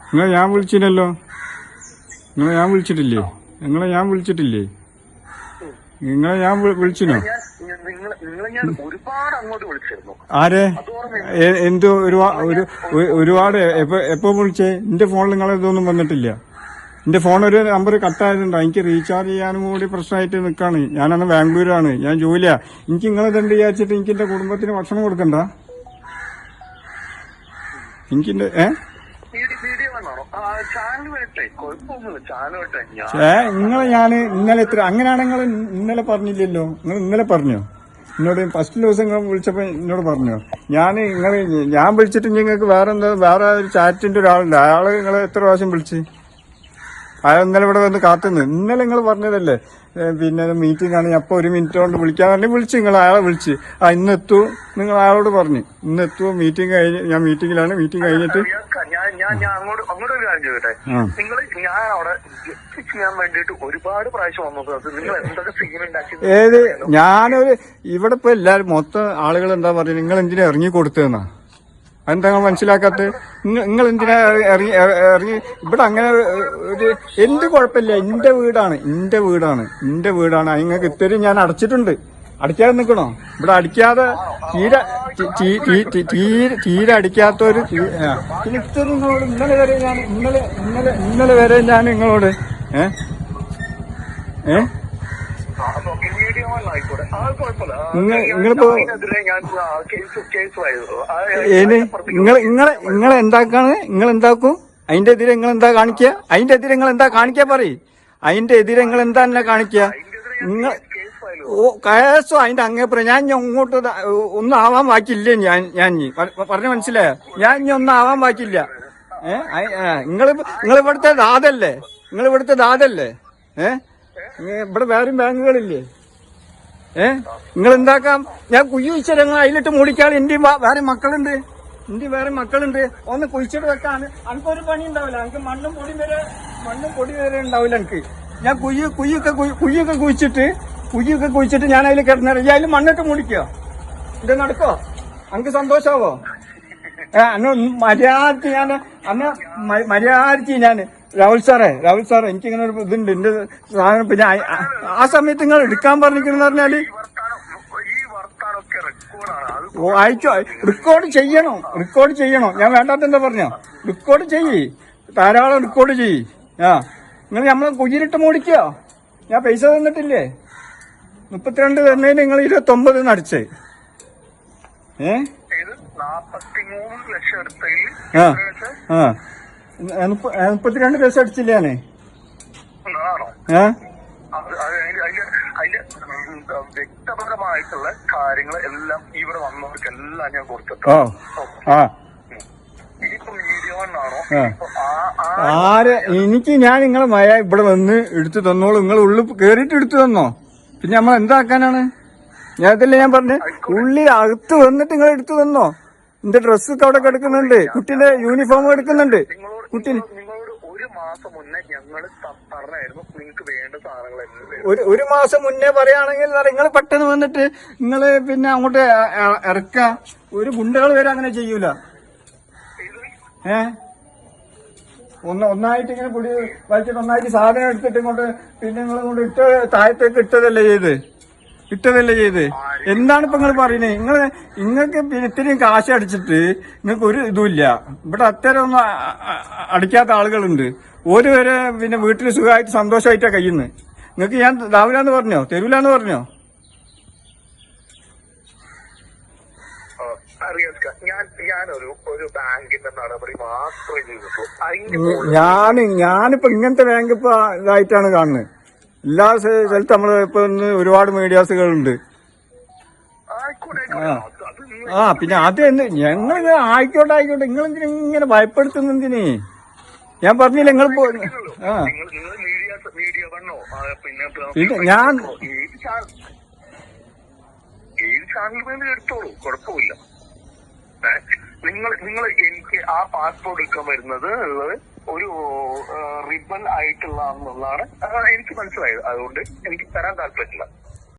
നിങ്ങളെ ഞാൻ വിളിച്ചില്ലല്ലോ. നിങ്ങളെ ഞാൻ വിളിച്ചിട്ടില്ലേ? നിങ്ങളെ ഞാൻ വിളിച്ചിട്ടില്ലേ? നിങ്ങളെ ഞാൻ വിളിച്ചിനോ? ആരെ? എന്തോ ഒരുപാട് എപ്പോ വിളിച്ചേ? എന്റെ ഫോണിൽ നിങ്ങളെ ഇതൊന്നും വന്നിട്ടില്ല. എന്റെ ഫോൺ ഒരു നമ്പർ കട്ടായതുണ്ടോ? എനിക്ക് റീചാർജ് ചെയ്യാനും കൂടി പ്രശ്നമായിട്ട് നിൽക്കാണ്. ഞാനന്ന് ബാംഗ്ലൂരാണ്, ഞാൻ ജോലിയാ. എനിക്ക് നിങ്ങളെ ദണ്ട് വിചാരിച്ചിട്ട് എനിക്ക് എന്റെ കുടുംബത്തിന് ഭക്ഷണം കൊടുക്കണ്ട? എനിക്കെന്റെ നിങ്ങളെ ഞാന് ഇന്നലെ അങ്ങനെയാണ് നിങ്ങൾ ഇന്നലെ പറഞ്ഞില്ലല്ലോ. നിങ്ങൾ ഇന്നലെ പറഞ്ഞോ എന്നോട്? ഫസ്റ്റ് ദിവസം നിങ്ങൾ വിളിച്ചപ്പോ എന്നോട് പറഞ്ഞോ? ഞാൻ വിളിച്ചിട്ട് നിങ്ങൾക്ക് വേറെ ഒരു ചാറ്റിന്റെ ഒരാളുണ്ട്, അയാള് നിങ്ങളെ എത്ര പ്രാവശ്യം വിളിച്ച്? അയാൾ ഇന്നലെ ഇവിടെ വന്ന് കാത്തുനിന്ന്. ഇന്നലെ നിങ്ങൾ പറഞ്ഞതല്ലേ പിന്നെ മീറ്റിംഗ് ആണ്, അപ്പൊ ഒരു മിനിറ്റ് കൊണ്ട് വിളിക്കാൻ പറഞ്ഞ് വിളിച്ച്. നിങ്ങൾ അയാളെ വിളിച്ച് ഇന്നെത്തൂ നിങ്ങൾ അയാളോട് പറഞ്ഞു. ഇന്നെത്തൂ, മീറ്റിംഗ് കഴിഞ്ഞ്, ഞാൻ മീറ്റിംഗിലാണ്, മീറ്റിംഗ് കഴിഞ്ഞിട്ട് ഏത് ഞാനൊരു ഇവിടെ ഇപ്പൊ എല്ലാരും മൊത്തം ആളുകൾ എന്താ പറയുക, നിങ്ങൾ എന്തിനാ ഇറങ്ങി കൊടുത്തതെന്നാ? അതെന്താ നിങ്ങൾ മനസ്സിലാക്കാത്തത്? നിങ്ങൾ എന്തിനാ ഇറങ്ങി? ഇവിടെ അങ്ങനെ ഒരു എന്ത് കുഴപ്പമില്ല. എന്റെ വീടാണ്. നിങ്ങൾക്ക് ഇത്രയും ഞാൻ അടച്ചിട്ടുണ്ട്. അടിക്കാതെ നിൽക്കണോ? ഇവിടെ അടിക്കാതെ തീരെ അടിക്കാത്തൊരു പിന്നെ ഇത്രയും നിങ്ങളോട് ഇന്നലെ വരെ ഞാൻ നിങ്ങളോട് നിങ്ങളിപ്പോ നിങ്ങളെ എന്താക്കും? അതിന്റെ എതിരെ നിങ്ങൾ എന്താ കാണിക്കുക? പറയും. അതിന്റെ എതിരെ നിങ്ങൾ എന്താ തന്നെ കാണിക്കുക? നിങ്ങൾ കേസോ അതിന്റെ അങ്ങേപ്പുറം ഞാൻ ഇങ്ങോട്ട് ഒന്നും ആവാൻ ബാക്കിയില്ലേ? ഞാൻ പറഞ്ഞ മനസ്സിലായോ? ഞാൻ ഇനി ഒന്നും ആവാൻ ബാക്കിയില്ല. നിങ്ങളിവിടുത്തെ ദാതല്ലേ? ഇവിടെ വേറെയും ബാങ്കുകളില്ലേ? നിങ്ങൾ എന്താക്കാം? ഞാൻ കുഴിച്ചാൽ ഞങ്ങൾ അതിലിട്ട് മൂടിക്കാൾ. എന്റെയും വേറെ മക്കളുണ്ട്. ഒന്ന് കുഴിച്ചിട്ട് വെക്കാണ്. എനിക്കൊരു പണി ഉണ്ടാവില്ല. എനിക്ക് മണ്ണും പൊടി വരെ ഉണ്ടാവില്ല. എനിക്ക് ഞാൻ കുഴിയൊക്കെ കുഴിച്ചിട്ട് ഞാൻ അതിൽ കിടന്നിറങ്ങി അതിൽ മണ്ണിട്ട് മൂടിക്കോ? ഇത് നടക്കോ? എനിക്ക് സന്തോഷാവോ? മര്യാദക്ക് ഞാൻ രാഹുൽ സാറേ എനിക്കിങ്ങനെ ഒരു ഇതുണ്ട്. എന്റെ സാധനം പിന്നെ ആ സമയത്ത് നിങ്ങൾ എടുക്കാൻ പറഞ്ഞിരിക്കണെന്ന് പറഞ്ഞാല് അയച്ചോ? റെക്കോർഡ് ചെയ്യണോ? ഞാൻ വേണ്ടാത്തെന്താ പറഞ്ഞോ? റെക്കോർഡ് ധാരാളം റെക്കോർഡ് ചെയ്യ്. നിങ്ങൾ നമ്മളെ കുഞ്ഞിലിട്ട് മൂടിക്കോ? ഞാൻ പൈസ തന്നിട്ടില്ലേ? 32 തന്നതിന് നിങ്ങൾ 29 അടിച്ചേ. 32 ലക്ഷം അടിച്ചില്ലേ? വ്യക്തപരമായിട്ടുള്ള കാര്യങ്ങൾ എല്ലാം ഇവിടെ വന്നവർക്കെല്ലാം ഞാൻ കൊടുത്തിട്ടുണ്ട്. ഞാൻ നിങ്ങളെ മഴ ഇവിടെ വന്ന് എടുത്തു തന്നോളൂ. നിങ്ങൾ ഉള്ളിൽ കേറിയിട്ട് എടുത്തു തന്നോ? പിന്നെ നമ്മൾ എന്താക്കാനാണ്? ഞാനതല്ലേ ഞാൻ പറഞ്ഞു. ഉള്ളിൽ അകത്ത് വന്നിട്ട് നിങ്ങൾ എടുത്തു തന്നോ? എന്റെ ഡ്രസ്സൊക്കെ അവിടെ കിടക്കുന്നുണ്ട്, കുട്ടിന്റെ യൂണിഫോം എടുക്കുന്നുണ്ട്. കുട്ടീന് ഒരു മാസം മുന്നേ പറയുകയാണെങ്കിൽ നിങ്ങൾ പെട്ടെന്ന് വന്നിട്ട് നിങ്ങള് പിന്നെ അങ്ങോട്ട് ഇറക്ക. ഒരു ഗുണ്ടകൾ വരെ അങ്ങനെ ചെയ്യൂല. ഒന്നായിട്ട് ഇങ്ങനെ പൊടി വലിച്ചിട്ട് ഒന്നായിട്ട് സാധനം എടുത്തിട്ട് ഇങ്ങോട്ട് പിന്നെ നിങ്ങൾ കൊണ്ട് താഴത്തേക്ക് ഇട്ടതല്ലേ ചെയ്ത്. എന്താണ് ഇപ്പൊ നിങ്ങൾ പറയുന്നത്? നിങ്ങൾക്ക് ഇത്രയും കാശ് അടിച്ചിട്ട് നിങ്ങൾക്ക് ഒരു ഇതുമില്ല. ഇവിടെ അത്തരം ഒന്നും അടിക്കാത്ത ആളുകളുണ്ട്. ഒരു വരെ പിന്നെ വീട്ടിൽ സുഖമായിട്ട് സന്തോഷമായിട്ടാ കഴിയുന്നത്. നിങ്ങൾക്ക് ഞാൻ തരൂലെന്ന് പറഞ്ഞോ? ഞാനിപ്പോ ഇങ്ങനത്തെ ബാങ്ക് ഇപ്പൊ ഇതായിട്ടാണ് കാണുന്നത്. എല്ലാ സ്ഥലത്തും നമ്മള് ഇപ്പൊ ഒരുപാട് മീഡിയാസുകളുണ്ട്. പിന്നെ അത് ഞങ്ങൾ ആയിക്കോട്ടെ നിങ്ങൾ എന്തിനാ ഇങ്ങനെ ഭയപ്പെടുത്തുന്നതിന്? ഞാൻ പറഞ്ഞില്ല നിങ്ങൾ പിന്നെ ഞാൻ എടുത്തോളൂ, കുഴപ്പമില്ല. നിങ്ങൾ എനിക്ക് ആ പാസ്പോർട്ട് എടുക്കാൻ വരുന്നത് ഒരു റിബൽ ആയിട്ടുള്ളതാണെന്നുള്ളതാണ് എനിക്ക് മനസ്സിലായത്. അതുകൊണ്ട് എനിക്ക് തരാൻ താല്പര്യമില്ല.